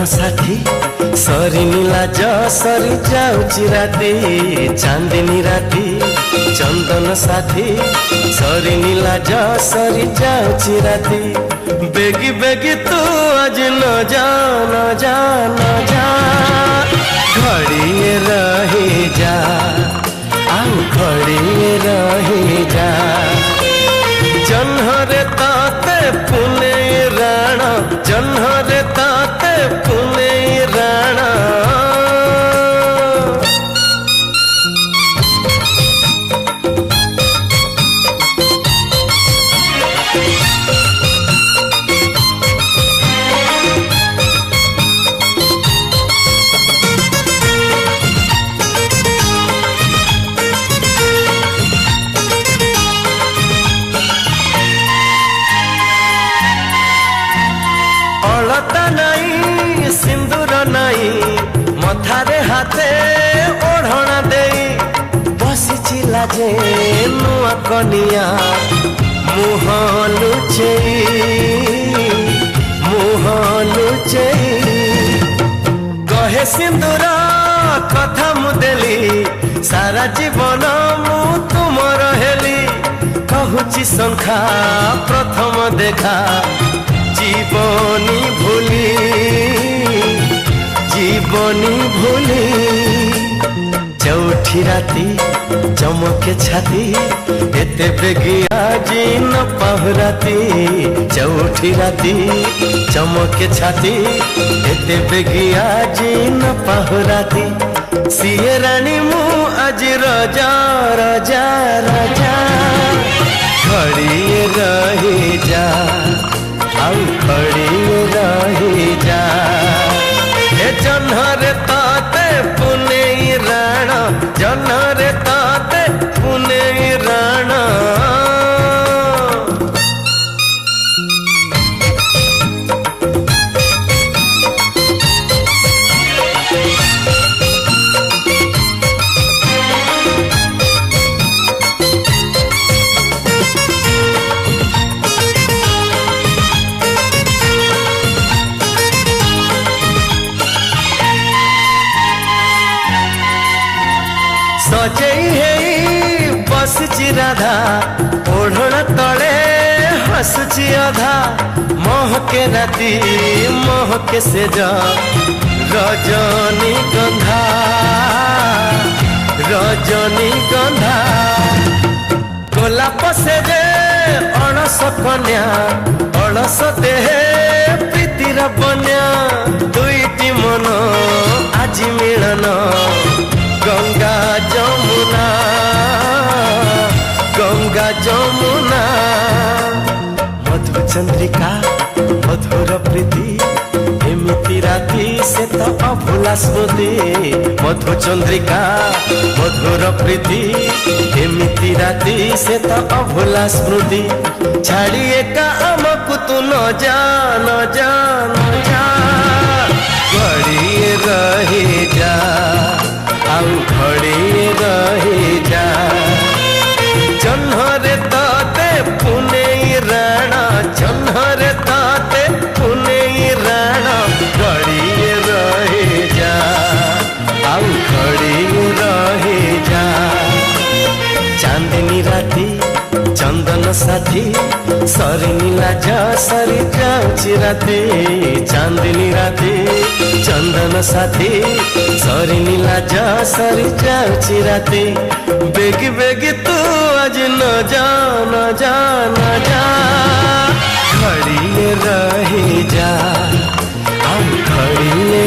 साथी सरिनी लाज सरी जाऊची राती चांदनी राती चंदन साथी सरिनी लाज सरी जाऊची राती बेगी बेगी तू आज न जा न जा न जा घड़िए रही जा आउ घड़िए रही जा जन्हरे ताते पुने राण जन्हरे ताते पुने राण अलता नाई सिंदूर नाई मथारे हाथे ओढ़ना दे बसी लाजे नुआ कनिया मुह लुचेई कहे सिंदूर कथा मुदेली सारा जीवन मु तुमर हेली कहूची संख्या प्रथम देखा जीवनी भूली चौठी राती चमके छाती एते बेगी आजी न पाहुराती चौठी राती चमके छाती एते बेगी आजी न पाहुराती सिए रानी मु आज रजा रजा रजा घड़िए रही जा आउ घड़िए रही जा ए जन्हरे ताते पुने राण जन्हरे ताते पुने राण सजई है बसची राधा ओढ़ना तले हसुची अधा महके राती महके से जा रजनी गंधा गोलाप से जे अणस कन्या अणस देहे प्रीतिर बन्या दुईटी मन आज मिलन गंगा जमुना मधु चंद्रिका मधुर प्रीति एमिति राती से तो अभुला स्मृति मधु चंद्रिका मधुर प्रीति एमिति राती से तो अभुला स्मृति छाड़िए का आमको तू न जा न जा न जा घड़िए रही जा आउ घड़िए रही जा जन्हरे ताते पुने राण जन्हरे ताते पुने राण घड़िए रही जा आउ घड़िए रही जा चांदनी राती चंदन साथी सरिनी लाज सरी जाऊची राती चांदनी राती चंदन साथी सरिनी लाज सरी जाऊची राती बेगी बेगी तू आज न जा न जा न जा घड़िए रही जा हम घड़िए